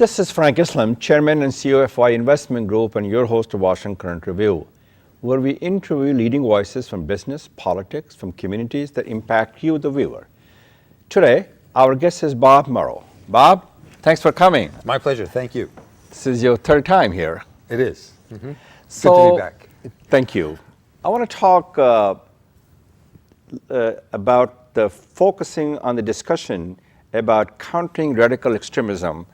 This is Frank Islam, Chairman and CEO of Y Investment Group and your host of Washington Current Review, where we interview leading voices from business, politics, from communities that impact you, the viewer. Today, our guest is Bob Marro. Bob, thanks for coming. My pleasure. Thank you. This is your third time here. It is. Mm-hmm. So, good to be back. Thank you. I want to talk about the focusing on the discussion about countering radical extremism,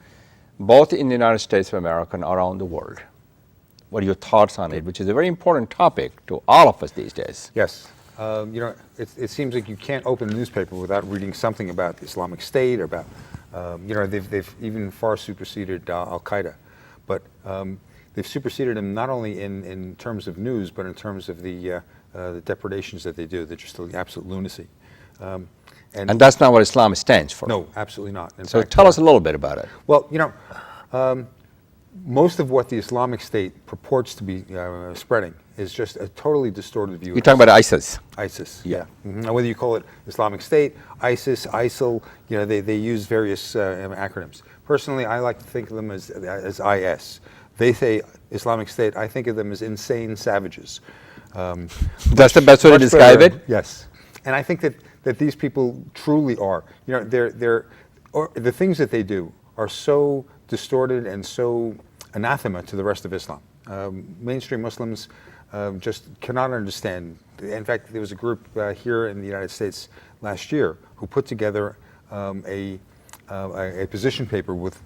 both in the United States of America and around the world. What are your thoughts on it, which is a very important topic to all of us these days? Yes. It seems like you can't open the newspaper without reading something about the Islamic State or about, they've even far superseded Al-Qaeda. But they've superseded them not only in terms of news, but in terms of the depredations that they do. They're just absolute lunacy. And that's not what Islam stands for. No, absolutely not. In so fact, tell us a little bit about it. Well, most of what the Islamic State purports to be spreading is just a totally distorted view. You're talking about ISIS. ISIS, yeah. Mm-hmm. Now, whether you call it Islamic State, ISIS, ISIL, they use various acronyms. Personally, I like to think of them as IS. They say Islamic State. I think of them as insane savages. That's the best way to describe it? Yes. And I think that these people truly are. The things that they do are so distorted and so anathema to the rest of Islam. Mainstream Muslims just cannot understand. In fact, there was a group here in the United States last year who put together a position paper with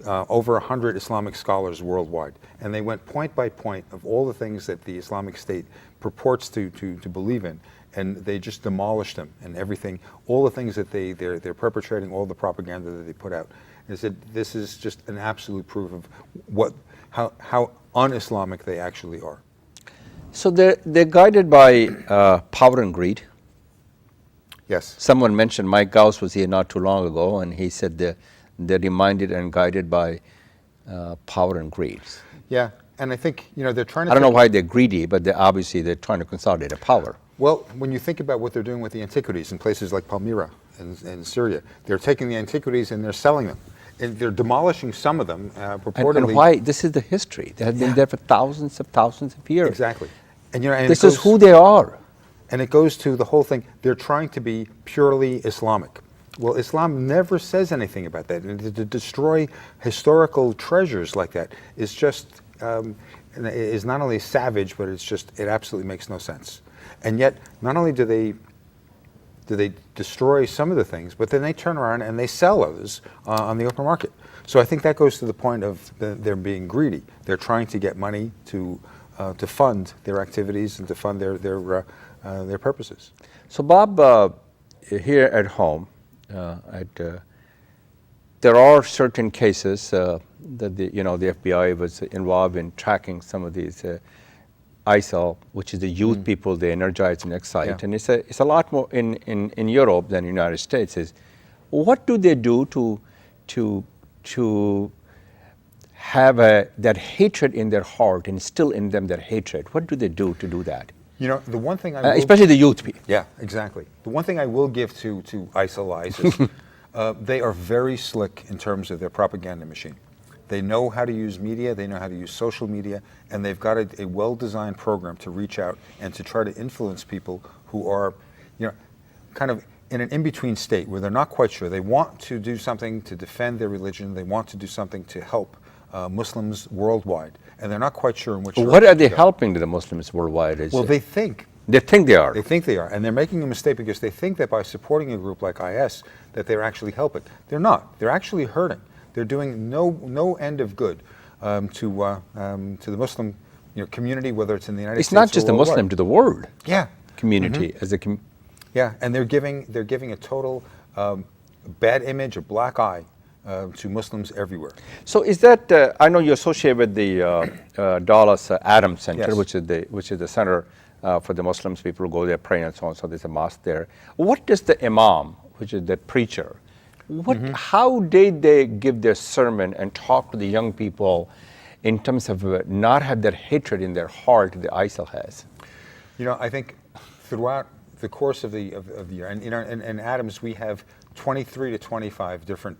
over 100 Islamic scholars worldwide. And they went point by point of all the things that the Islamic State purports to believe in. And they just demolished them and everything, all the things that they're perpetrating, all the propaganda that they put out. And said this is just an absolute proof of how un-Islamic they actually are. So they're guided by power and greed. Yes. Someone mentioned Mike Gauss was here not too long ago, and he said they're reminded and guided by power and greed. Yeah, and I think they're trying to. I don't know why they're greedy, but they're trying to consolidate a power. Well, when you think about what they're doing with the antiquities in places like Palmyra in Syria, they're taking the antiquities and they're selling them. And they're demolishing some of them, purportedly. And why? This is the history. They have been there for thousands of years. Exactly. And this is who they are. And it goes to the whole thing. They're trying to be purely Islamic. Well, Islam never says anything about that. And to destroy historical treasures like that is just is not only savage, but it absolutely makes no sense. And yet, not only do they destroy some of the things, but then they turn around and they sell others on the open market. So I think that goes to the point of they're being greedy. They're trying to get money to fund their activities and to fund their purposes. So Bob, here at home, there are certain cases that the FBI was involved in tracking some of these ISIL, which is the youth people they energize and excite, yeah. And it's a lot more in Europe than the United States. Is what do they do to have that hatred in their heart, instill in them that hatred? What do they do to do that? The one thing especially the youth people. Yeah, exactly. The one thing I will give to ISIS, they are very slick in terms of their propaganda machine. They know how to use media, they know how to use social media, and they've got a well-designed program to reach out and to try to influence people who are, kind of in an in-between state where they're not quite sure. They want to do something to defend their religion, they want to do something to help Muslims worldwide, and they're not quite sure in which direction. What are they helping the Muslims worldwide? Well, they think. They think they are. They think they are, and they're making a mistake because they think that by supporting a group like IS that they're actually helping. They're not. They're actually hurting. They're doing no end of good to the Muslim community, whether it's in the United States. It's not just the Muslim, to the world. Yeah. Community as a Yeah, and they're giving a total bad image, a black eye to Muslims everywhere. So is that I know you're associated with the Dallas Adams Center, yes. which is the center for the Muslims. People go there pray and so on. So there's a mosque there. What does the imam, which is the preacher, how did they give their sermon and talk to the young people in terms of not have that hatred in their heart that ISIL has? I think throughout the course of the year, and in Adams we have 23 to 25 different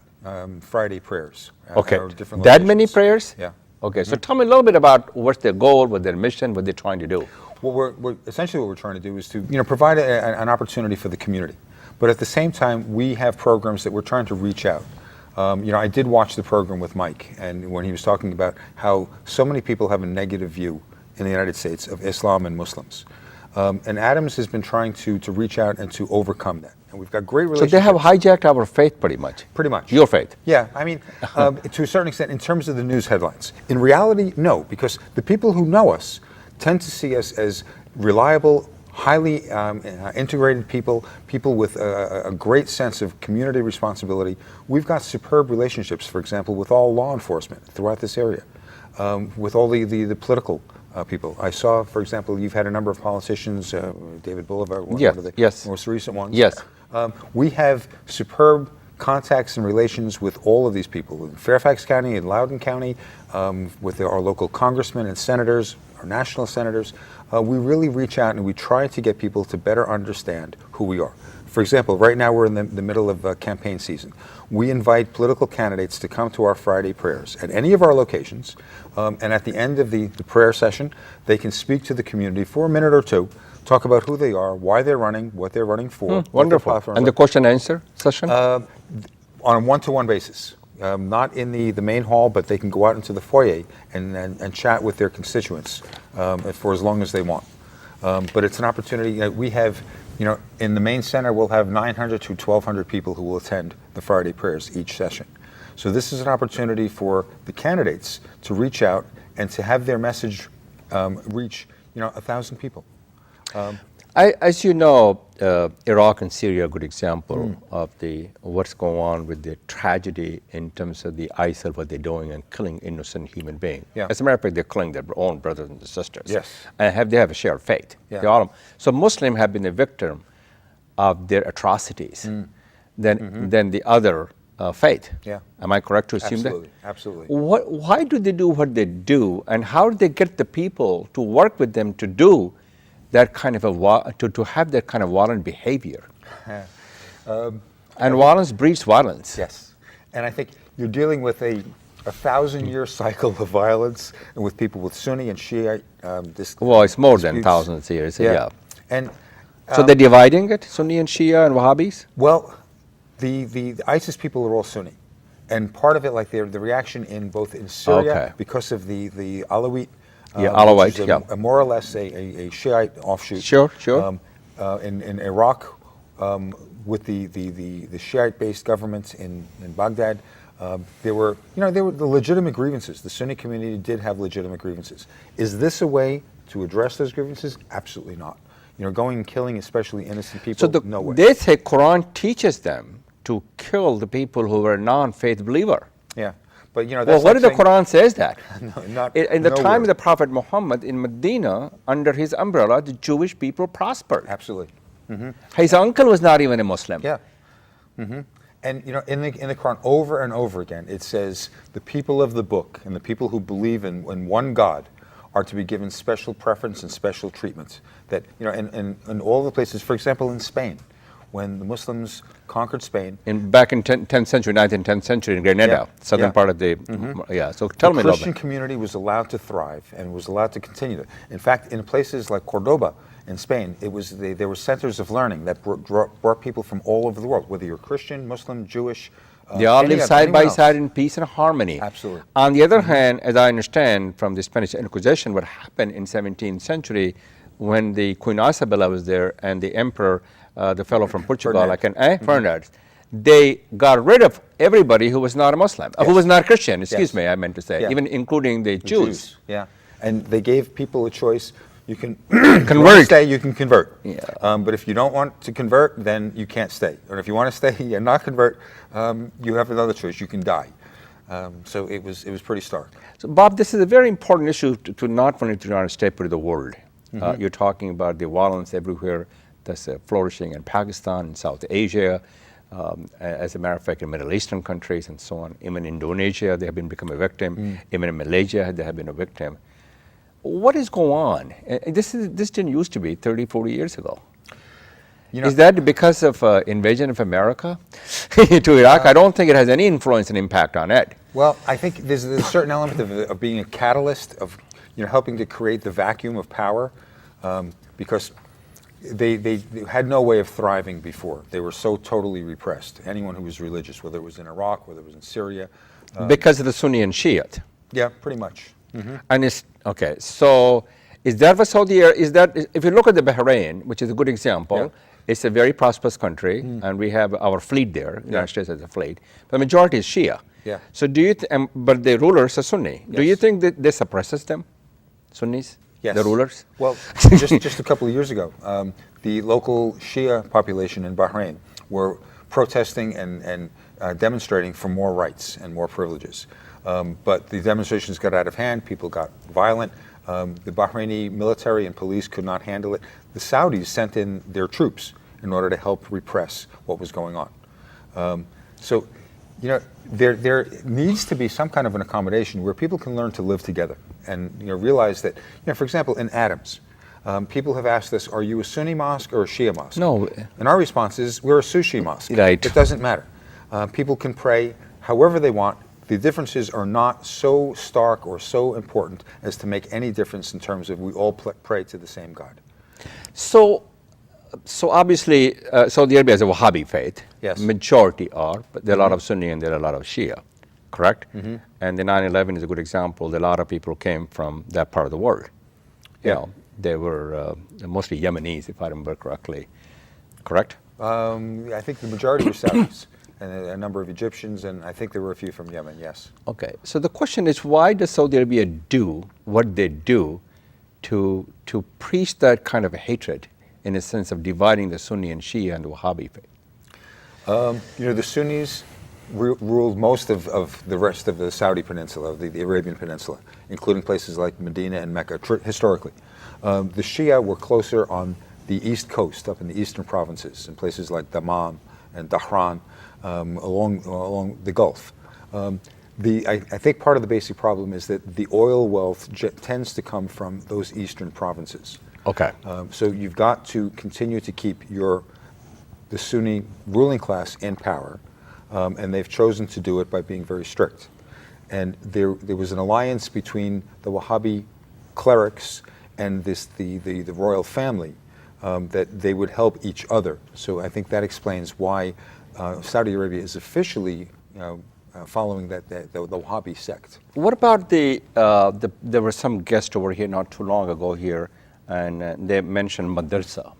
Friday prayers. Okay, or different that many locations. prayers? Yeah. Okay, so tell me a little bit about what's their goal, what their mission, what they're trying to do. Essentially what we're trying to do is to provide an opportunity for the community, but at the same time we have programs that we're trying to reach out. I did watch the program with Mike, and when he was talking about how so many people have a negative view in the United States of Islam and Muslims, and Adams has been trying to reach out and to overcome that. And we've got great So relationships. they have hijacked our faith pretty much. Pretty much. Your faith. Yeah, I mean, to a certain extent, in terms of the news headlines. In reality, no, because the people who know us tend to see us as reliable, highly integrated people with a great sense of community responsibility. We've got superb relationships, for example, with all law enforcement throughout this area, with all the political people. I saw, for example, you've had a number of politicians, David Boulevard, one of the most recent ones. Yes. We have superb contacts and relations with all of these people in Fairfax County, in Loudoun County, with our local congressmen and senators, our national senators. We really reach out and we try to get people to better understand who we are. For example, right now we're in the middle of campaign season. We invite political candidates to come to our Friday prayers at any of our locations, and at the end of the prayer session, they can speak to the community for a minute or two, talk about who they are, why they're running, what they're running for. Wonderful. And the question and answer session? On a one-to-one basis. Not in the main hall, but they can go out into the foyer and chat with their constituents for as long as they want. But it's an opportunity. We have, in the main center, we'll have 900 to 1,200 people who will attend the Friday prayers each session. So this is an opportunity for the candidates to reach out and to have their message reach, 1,000 people. As you know, Iraq and Syria are a good example of what's going on with the tragedy in terms of the ISIL, what they're doing and killing innocent human beings. Yeah. As a matter of fact, they're killing their own brothers and sisters. Yes. And they have a shared fate. Yeah. So Muslims have been a victim of their atrocities than the other faith. Yeah. Am I correct to assume that? Absolutely. Why do they do what they do, and how do they get the people to work with them to do that kind of to have that kind of violent behavior? And violence breeds violence. Yes, and I think you're dealing with a 1,000-year cycle of violence, and with people with Sunni and Shia. Well, it's more than disputes. thousands of years. Yeah. And So they're dividing it, Sunni and Shia and Wahhabis? well, the ISIS people are all Sunni, and part of it, like the reaction in Syria, because of the Alawite. Alawite, which is more or less a Shiite offshoot. Sure. In Iraq, with the Shiite-based governments in Baghdad, there were the legitimate grievances. The Sunni community did have legitimate grievances. Is this a way to address those grievances? Absolutely not. Going and killing, especially innocent people, no way. They say Quran teaches them to kill the people who are non-faith believer. Yeah. But Well, what did the Quran says that? In the nowhere. time of the Prophet Muhammad in Medina, under his umbrella, the Jewish people prospered. Absolutely. His uncle was not even a Muslim. Yeah. And in the Quran, over and over again, it says the people of the book and the people who believe in one God are to be given special preference and special treatment. That in all the places, for example, in Spain, when the Muslims conquered Spain. Back in 10th century, 9th and 10th century in Grenada, southern part of the, So tell me a little bit. The Christian community was allowed to thrive and was allowed to continue. In fact, in places like Cordoba in Spain, there were centers of learning that brought people from all over the world, whether you're Christian, Muslim, Jewish. They all live side by side in peace and harmony. Absolutely. On the other hand, as I understand from the Spanish Inquisition, what happened in 17th century when the Queen Isabella was there and the emperor, the fellow from Portugal, Ferdinand, they got rid of everybody who was not a Muslim, who was not Christian, excuse me, I meant to say, even including the Jews. Yeah, and they gave people a choice. You can convert. Stay, you can convert. Yeah. But if you don't want to convert, then you can't stay. Or if you want to stay and not convert, you have another choice. You can die. So it was pretty stark. So Bob, this is a very important issue to not only to the United States, but to the world. You're talking about the violence everywhere that's flourishing in Pakistan, in South Asia, as a matter of fact, in Middle Eastern countries and so on. Even in Indonesia, they have become a victim. Even in Malaysia, they have been a victim. What is going on? This didn't used to be 30, 40 years ago. Is that because of invasion of America to Iraq? I don't think it has any influence and impact on it. Well, I think there's a certain element of being a catalyst, of helping to create the vacuum of power, because they had no way of thriving before. They were so totally repressed. Anyone who was religious, whether it was in Iraq, whether it was in Syria. Because of the Sunni and Shiite. Yeah, pretty much. And it's, okay, so is that for Saudi Arabia, is that, if you look at the Bahrain, which is a good example, Yeah. it's a very prosperous country, and we have our fleet there, the United States has a fleet, the majority is Shia. Yeah. So do you, but the rulers are Sunni. Do you Yes. think that this suppresses them, Sunnis, Yes. the rulers? Well, just a couple of years ago, the local Shia population in Bahrain were protesting and demonstrating for more rights and more privileges. But the demonstrations got out of hand, people got violent, the Bahraini military and police could not handle it. The Saudis sent in their troops in order to help repress what was going on. So, there needs to be some kind of an accommodation where people can learn to live together and realize that, for example, in Adams, people have asked us, are you a Sunni mosque or a Shia mosque? No. And our response is, we're a Sushi mosque. Right. It doesn't matter. People can pray however they want. The differences are not so stark or so important as to make any difference in terms of we all pray to the same God. So obviously, Saudi Arabia is a Wahhabi faith. Yes. Majority are, but there are a lot of Sunni and there are a lot of Shia, correct? And the 9/11 is a good example. A lot of people came from that part of the world. Yeah. They were mostly Yemenis, if I remember correctly, correct? I think the majority were Saudis, and a number of Egyptians, and I think there were a few from Yemen, yes. Okay, so the question is, why does Saudi Arabia do what they do to preach that kind of hatred in a sense of dividing the Sunni and Shia and the Wahhabi faith? The Sunnis ruled most of the rest of the Saudi peninsula, of the Arabian Peninsula, including places like Medina and Mecca, historically. The Shia were closer on the east coast, up in the eastern provinces, in places like Dammam and Dhahran, along the Gulf. I think part of the basic problem is that the oil wealth tends to come from those eastern provinces. Okay. So you've got to continue to keep the Sunni ruling class in power, and they've chosen to do it by being very strict. And there was an alliance between the Wahhabi clerics and the royal family, that they would help each other. So I think that explains why Saudi Arabia is officially following the Wahhabi sect. What about there were some guests over here not too long ago here, and they mentioned madrasa.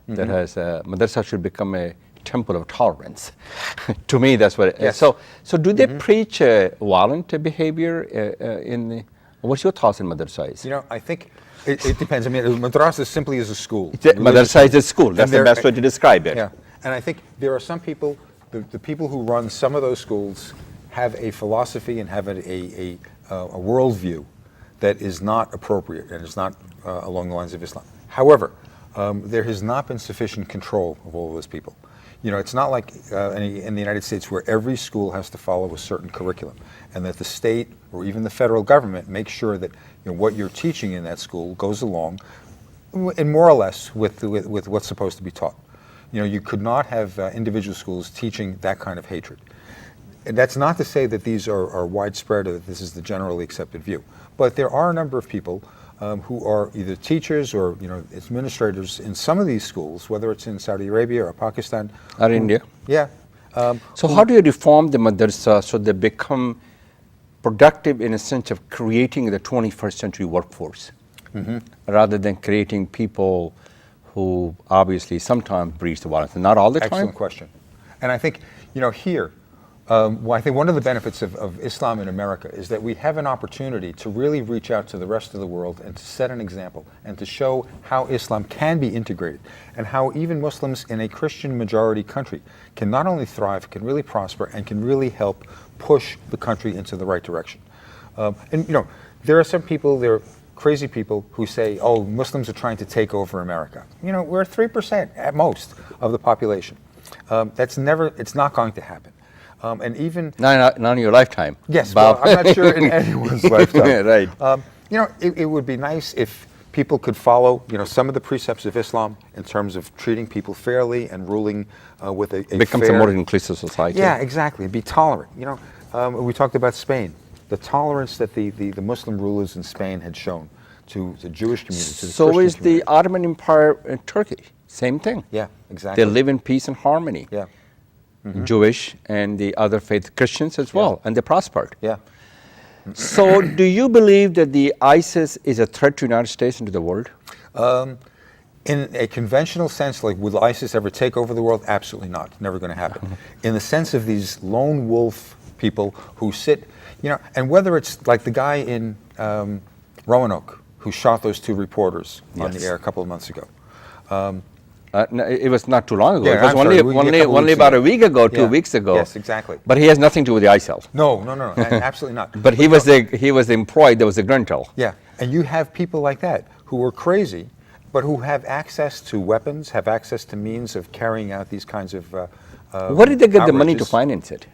That has madrasa should become a temple of tolerance. To me, that's what it is. Yes. So do they preach violent behavior what's your thoughts on madrasa is? I think it depends. I mean, madrasa simply is a school. Madrasa is a school. That's the best way to describe it. Yeah, and I think there are some people, the people who run some of those schools have a philosophy and have a worldview that is not appropriate and is not along the lines of Islam. However, there has not been sufficient control of all of those people. It's not like in the United States where every school has to follow a certain curriculum, and that the state or even the federal government makes sure that what you're teaching in that school goes along, and more or less with what's supposed to be taught. You could not have individual schools teaching that kind of hatred. And that's not to say that these are widespread or that this is the generally accepted view, but there are a number of people who are either teachers or administrators in some of these schools, whether it's in Saudi Arabia or Pakistan Or India. Yeah. So how do you reform the madrasa so they become productive in a sense of creating the 21st century workforce, rather than creating people who obviously sometimes breeds the violence, not all the time? Excellent question. And I think, here, I think one of the benefits of Islam in America is that we have an opportunity to really reach out to the rest of the world and to set an example and to show how Islam can be integrated and how even Muslims in a Christian majority country can not only thrive, can really prosper, and can really help push the country into the right direction. There are some people, there are crazy people who say, oh, Muslims are trying to take over America. We're 3% at most of the population. It's not going to happen. And even not in your lifetime. Yes, Bob. well, I'm not sure in anyone's lifetime. Right. It would be nice if people could follow, some of the precepts of Islam in terms of treating people fairly and ruling with a Becomes fair, a more inclusive society. Yeah, exactly. Be tolerant. We talked about Spain, the tolerance that the Muslim rulers in Spain had shown to the Jewish community, to the So Christian is community. the Ottoman Empire in Turkey. Same thing. Yeah, exactly. They live in peace and harmony. Yeah. Jewish and the other faith Christians as well, and they prospered. Yeah. So do you believe that the ISIS is a threat to the United States and to the world? In a conventional sense, like will ISIS ever take over the world? Absolutely not. Never going to happen. In the sense of these lone wolf people who sit, and whether it's like the guy in Roanoke who shot those 2 reporters on the Yes. air a couple of months ago. No, it was not too long ago. Yeah, It was I'm sorry, only about a week ago, 2 weeks ago. Yes, exactly. But he has nothing to do with the ISIL. No, absolutely not. But he was employed. There was a Grentel. Yeah, and you have people like that who are crazy, but who have access to weapons, have access to means of carrying out these kinds of Where did they get the money to outrages. finance it?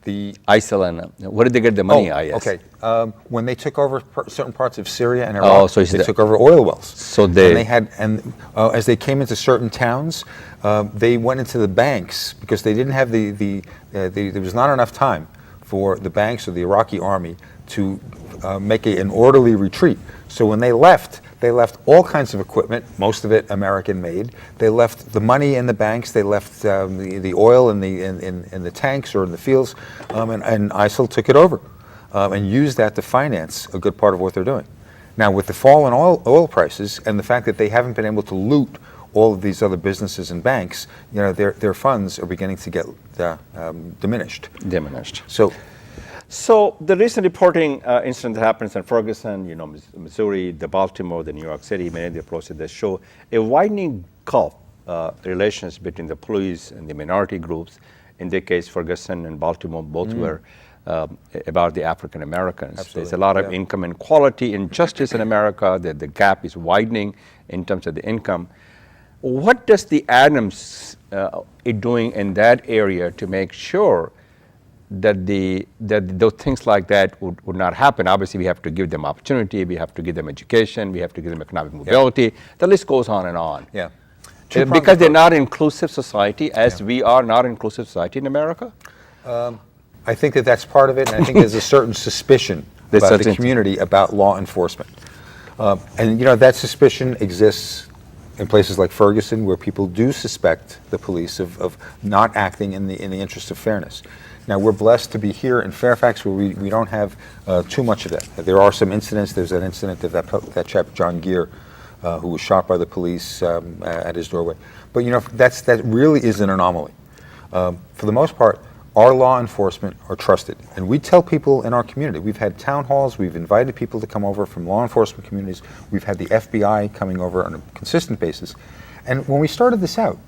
The ISIL and where did they get the money? IS. Okay. When they took over certain parts of Syria and Iraq, so they took over oil wells. So they- as they came into certain towns, they went into the banks because they didn't have there was not enough time for the banks or the Iraqi army to make an orderly retreat. So when they left all kinds of equipment, most of it American-made. They left the money in the banks. They left the oil in the tanks or in the fields, and ISIL took it over and used that to finance a good part of what they're doing. Now, with the fall in oil prices and the fact that they haven't been able to loot all of these other businesses and banks, their funds are beginning to get diminished. So the recent reporting incident that happens in Ferguson, Missouri, the Baltimore, the New York City, many of the places that show a widening gulf relations between the police and the minority groups. In their case, Ferguson and Baltimore both were about the African Americans. Absolutely. There's a lot of income inequality, injustice in America. The gap is widening in terms of the income. What does the Adams doing in that area to make sure that those things like that would not happen? Obviously, we have to give them opportunity, we have to give them education, we have to give them economic mobility. Yeah. The list goes on and on. Yeah. Because they're not inclusive society, as we are not inclusive society in America? I think that's part of it, and I think there's a certain suspicion about the community about law enforcement. And that suspicion exists in places like Ferguson, where people do suspect the police of not acting in the interest of fairness. Now, we're blessed to be here in Fairfax, where we don't have too much of that. There are some incidents. There's that incident of that chap, John Gear, who was shot by the police at his doorway. But that really is an anomaly. For the most part, our law enforcement are trusted. And we tell people in our community, we've had town halls, we've invited people to come over from law enforcement communities, we've had the FBI coming over on a consistent basis. And when we started this out,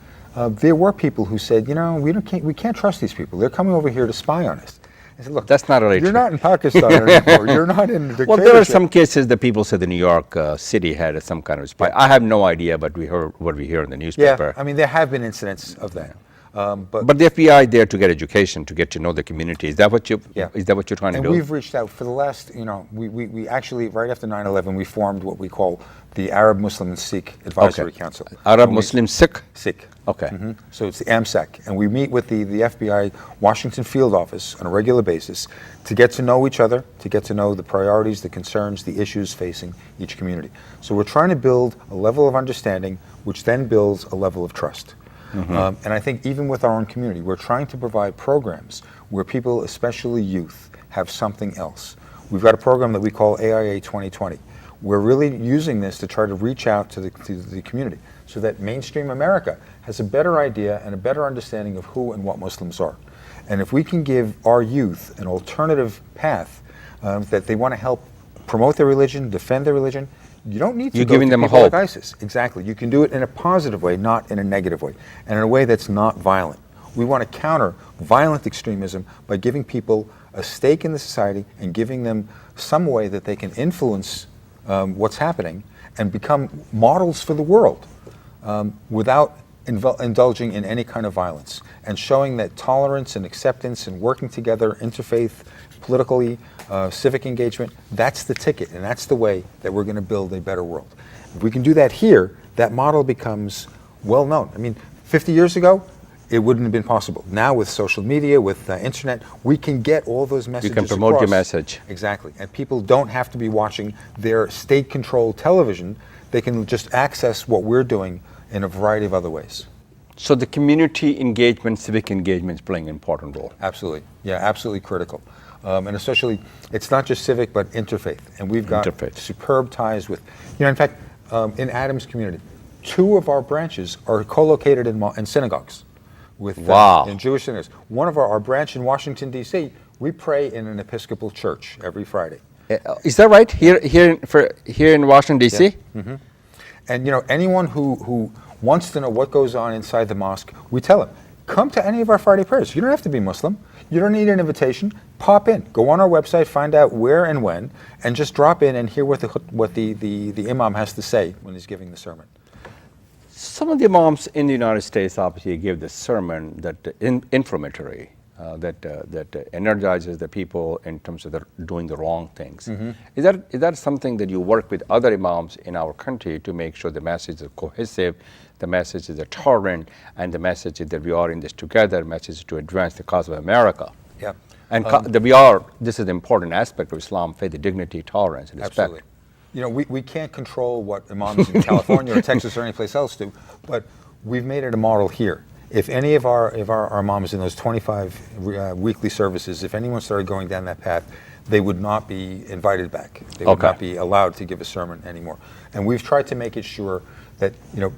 there were people who said, we can't trust these people. They're coming over here to spy on us. I said, look, that's not really you're true. not in Pakistan anymore. You're not in dictatorship. Well, there are some cases that people said the New York City had some kind of spy. I have no idea, but what we hear in the newspaper. Yeah, I mean, there have been incidents of that. But the FBI there to get education, to get to know the community. Is that what you're trying to do? And we've reached out for the last, we actually, right after 9/11, we formed what we call the Arab Muslim and Sikh Advisory Council. Arab Muslim Sikh? Sikh. Okay. So it's the AMSEC, and we meet with the FBI Washington field office on a regular basis to get to know each other, to get to know the priorities, the concerns, the issues facing each community. So we're trying to build a level of understanding, which then builds a level of trust. And I think even with our own community, we're trying to provide programs where people, especially youth, have something else. We've got a program that we call AIA 2020. We're really using this to try to reach out to the community so that mainstream America has a better idea and a better understanding of who and what Muslims are. And if we can give our youth an alternative path that they want to help promote their religion, defend their religion, you don't need to You're go giving to them a people hope. like ISIS. Exactly. You can do it in a positive way, not in a negative way, and in a way that's not violent. We want to counter violent extremism by giving people a stake in the society and giving them some way that they can influence what's happening and become models for the world without indulging in any kind of violence, and showing that tolerance and acceptance and working together, interfaith, politically, civic engagement, that's the ticket, and that's the way that we're going to build a better world. If we can do that here, that model becomes well known. I mean, 50 years ago, it wouldn't have been possible. Now with social media, with internet, we can get all those messages You can promote across. your message. Exactly. And people don't have to be watching their state-controlled television. They can just access what we're doing in a variety of other ways. So the community engagement, civic engagement is playing an important role. Absolutely. Yeah, absolutely critical. And especially, it's not just civic, but interfaith. And we've got superb ties with, in fact, in Adams community, 2 of our branches are co-located in synagogues. With in Jewish synagogues. One of our branch in Washington, D.C., we pray in an Episcopal church every Friday. Is that right? Here in Washington, D.C.? Yeah. Mm-hmm. And anyone who wants to know what goes on inside the mosque, we tell them, come to any of our Friday prayers. You don't have to be Muslim. You don't need an invitation. Pop in. Go on our website, find out where and when, and just drop in and hear what the imam has to say when he's giving the sermon. Some of the imams in the United States obviously give the sermon that inflammatory, that energizes the people in terms of doing the wrong things. Mm-hmm. Is that something that you work with other imams in our country to make sure the message is cohesive, the message is tolerant, and the message is that we are in this together, the message is to advance the cause of America? Yeah. And this is an important aspect of Islam, faith, the dignity, tolerance, and respect. Absolutely. We can't control what imams in California or Texas or anyplace else do, but we've made it a model here. If any of our imams in those 25 weekly services, if anyone started going down that path, they would not be invited back. They would not be allowed to give a sermon anymore. And we've tried to make it sure that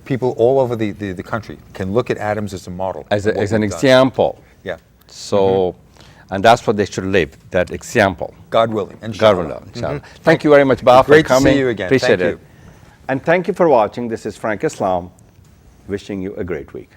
people all over the country can look at Adams as a model. As an example. Yeah. So, and that's what they should live, that example. God willing. God willing. Mm-hmm. Thank you very much, Bob, for coming. Great to see you again. Appreciate Thank you. And thank you for watching. This is Frank Islam, wishing you a great week.